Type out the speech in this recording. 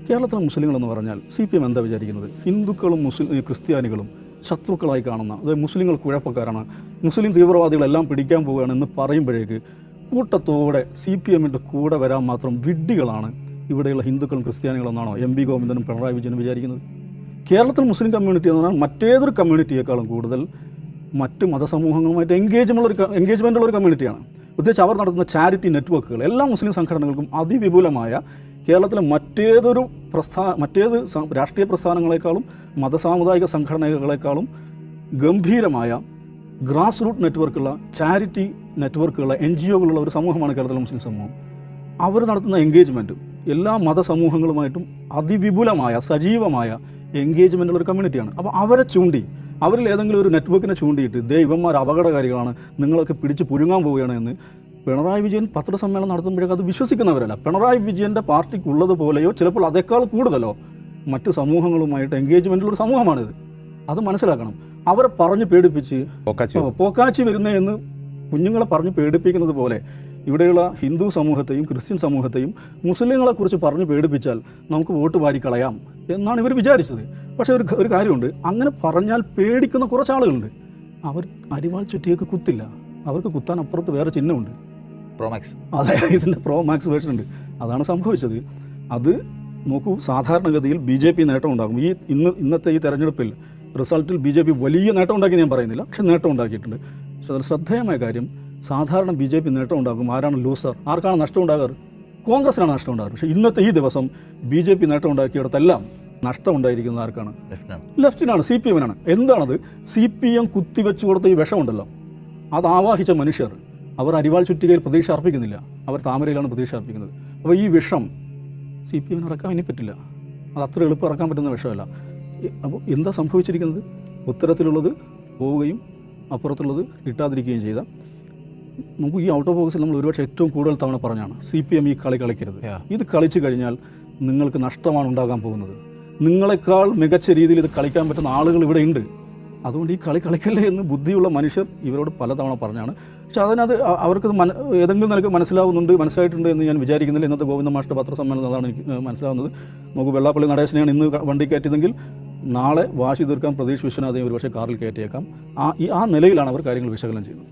കേരളത്തിലെ മുസ്ലിങ്ങളെന്ന് പറഞ്ഞാൽ CPM എന്താ വിചാരിക്കുന്നത്? ഹിന്ദുക്കളും ക്രിസ്ത്യാനികളും ശത്രുക്കളായി കാണുന്ന, അതായത് മുസ്ലിങ്ങൾ കുഴപ്പക്കാരാണ്, മുസ്ലിം തീവ്രവാദികളെല്ലാം പിടിക്കാൻ പോവുകയാണെന്ന് പറയുമ്പോഴേക്ക് കൂട്ടത്തോടെ CPMൻ്റെ കൂടെ വരാൻ മാത്രം വിഡ്ഢികളാണ് ഇവിടെയുള്ള ഹിന്ദുക്കളും ക്രിസ്ത്യാനികളെന്നാണോ MB ഗോവിന്ദനും പിണറായി വിജയനും വിചാരിക്കുന്നത്? കേരളത്തിൽ മുസ്ലിം കമ്മ്യൂണിറ്റി എന്ന് പറഞ്ഞാൽ മറ്റേതൊരു കമ്മ്യൂണിറ്റിയേക്കാളും കൂടുതൽ മറ്റ് മതസമൂഹങ്ങളുമായിട്ട് എൻഗേജ്മെൻ്റുള്ള ഒരു കമ്മ്യൂണിറ്റിയാണ്. പ്രത്യേകിച്ച് അവർ നടത്തുന്ന ചാരിറ്റി നെറ്റ്വർക്കുകൾ എല്ലാ മുസ്ലിം സംഘടനകൾക്കും അതിവിപുലമായ കേരളത്തിലെ മറ്റേത് രാഷ്ട്രീയ പ്രസ്ഥാനങ്ങളെക്കാളും മതസാമുദായിക സംഘടനകളെക്കാളും ഗംഭീരമായ ഗ്രാസ് റൂട്ട് നെറ്റ്വർക്കുള്ള ചാരിറ്റി നെറ്റ്വർക്കുള്ള NGOകളുള്ള ഒരു സമൂഹമാണ് കേരളത്തിലെ മുസ്ലിം സമൂഹം. അവർ നടത്തുന്ന എൻഗേജ്മെൻറ്റും എല്ലാ മതസമൂഹങ്ങളുമായിട്ടും അതിവിപുലമായ സജീവമായ എൻഗേജ്മെൻറ്റുള്ള ഒരു കമ്മ്യൂണിറ്റിയാണ്. അപ്പോൾ അവരിൽ ഏതെങ്കിലും ഒരു നെറ്റ്വർക്കിനെ ചൂണ്ടിയിട്ട് ഇവന്മാർ അപകടകാരികളാണ്, നിങ്ങളൊക്കെ പിടിച്ച് പുഴുങ്ങാൻ പോവുകയാണ് എന്ന് പിണറായി വിജയൻ പത്രസമ്മേളനം നടത്തുമ്പോഴേക്കും അത് വിശ്വസിക്കുന്നവരല്ല. പിണറായി വിജയൻ്റെ പാർട്ടിക്കുള്ളതുപോലെയോ ചിലപ്പോൾ അതേക്കാൾ കൂടുതലോ മറ്റ് സമൂഹങ്ങളുമായിട്ട് എൻഗേജ്മെൻറ്റുള്ളൊരു സമൂഹമാണിത്. അത് മനസ്സിലാക്കണം. അവരെ പറഞ്ഞ് പേടിപ്പിച്ച് പോക്കാച്ചി വരുന്നേ എന്ന് കുഞ്ഞുങ്ങളെ പറഞ്ഞ് പേടിപ്പിക്കുന്നത് പോലെ ഇവിടെയുള്ള ഹിന്ദു സമൂഹത്തെയും ക്രിസ്ത്യൻ സമൂഹത്തെയും മുസ്ലിങ്ങളെക്കുറിച്ച് പറഞ്ഞ് പേടിപ്പിച്ചാൽ നമുക്ക് വോട്ട് വാരിക്കളയാം എന്നാണ് ഇവർ വിചാരിച്ചത്. പക്ഷേ ഒരു കാര്യമുണ്ട്, അങ്ങനെ പറഞ്ഞാൽ പേടിക്കുന്ന കുറച്ച് ആളുകളുണ്ട്. അവർ അരിവാൾ ചുറ്റിയൊക്കെ കുത്തില്ല, അവർക്ക് കുത്താൻ അപ്പുറത്ത് വേറെ ചിഹ്നമുണ്ട്, പ്രോമാക്സ്. അതായത് ഇതിൻ്റെ പ്രോമാക്സ് വേർഷൻ ഉണ്ട്. അതാണ് സംഭവിച്ചത്. അത് നോക്കൂ, സാധാരണഗതിയിൽ BJP നേട്ടം ഉണ്ടാകും. ഇന്നത്തെ ഈ തെരഞ്ഞെടുപ്പിൽ റിസൾട്ടിൽ BJP വലിയ നേട്ടം ഉണ്ടാക്കി ഞാൻ പറയുന്നില്ല, പക്ഷെ നേട്ടം ഉണ്ടാക്കിയിട്ടുണ്ട്. പക്ഷെ അതിൽ ശ്രദ്ധേയമായ കാര്യം, സാധാരണ BJP നേട്ടം ഉണ്ടാകും. ആരാണ് ലൂസർ? ആർക്കാണ് നഷ്ടം ഉണ്ടാകാറ്? കോൺഗ്രസിനാണ് നഷ്ടം ഉണ്ടാകാറ്. പക്ഷേ ഇന്നത്തെ ഈ ദിവസം BJP നേട്ടം ഉണ്ടാക്കിയിടത്തെല്ലാം നഷ്ടം ഉണ്ടായിരിക്കുന്നത് ആർക്കാണ്? ലെഫ്റ്റിനാണ്, CPMനാണ്. എന്താണത്? CPM കുത്തിവെച്ച് കൊടുത്ത ഈ വിഷമുണ്ടല്ലോ, അത് ആവാഹിച്ച മനുഷ്യർ അവർ അരിവാൾ ചുറ്റികയിൽ പ്രതീക്ഷ അർപ്പിക്കുന്നില്ല, അവർ താമരയിലാണ് പ്രതീക്ഷ അർപ്പിക്കുന്നത്. അപ്പോൾ ഈ വിഷം CPMന് ഇറക്കാൻ ഇനി പറ്റില്ല. അത് അത്ര എളുപ്പം ഇറക്കാൻ പറ്റുന്ന വിഷമല്ല. അപ്പോൾ എന്താ സംഭവിച്ചിരിക്കുന്നത്? ഉത്തരത്തിലുള്ളത് പോവുകയും അപ്പുറത്തുള്ളത് കിട്ടാതിരിക്കുകയും ചെയ്ത, നമുക്ക് ഈ ഔട്ട് ഓഫ് ബോക്സിൽ നമ്മൾ ഒരുപക്ഷെ ഏറ്റവും കൂടുതൽ തവണ പറഞ്ഞാണ് CPM ഈ കളി കളിക്കരുത്. ഇത് കളിച്ചു കഴിഞ്ഞാൽ നിങ്ങൾക്ക് നഷ്ടമാണ് ഉണ്ടാകാൻ പോകുന്നത്. നിങ്ങളെക്കാൾ മികച്ച രീതിയിൽ ഇത് കളിക്കാൻ പറ്റുന്ന ആളുകൾ ഇവിടെ ഉണ്ട്. അതുകൊണ്ട് ഈ കളി കളിക്കല്ലേ എന്ന് ബുദ്ധിയുള്ള മനുഷ്യർ ഇവരോട് പലതവണ പറഞ്ഞാണ്. പക്ഷെ അവർക്കത് ഏതെങ്കിലും നിലക്ക് മനസ്സിലായിട്ടുണ്ട് എന്ന് ഞാൻ വിചാരിക്കുന്നില്ല. ഇന്നത്തെ ഗോവിന്ദ മാഷ്ട പത്രസമ്മേളനം അതാണ് എനിക്ക് മനസ്സിലാവുന്നത്. നമുക്ക് വെള്ളാപ്പള്ളി നടേശനെയാണ് ഇന്ന് വണ്ടി കയറ്റിയതെങ്കിൽ നാളെ വാശി തീർക്കാൻ പ്രതീക്ഷ വിശ്വനാഥയും ഒരുപക്ഷെ കാറിൽ കയറ്റിയേക്കാം. ആ നിലയിലാണ് അവർ കാര്യങ്ങൾ വിശകലനം ചെയ്യുന്നത്.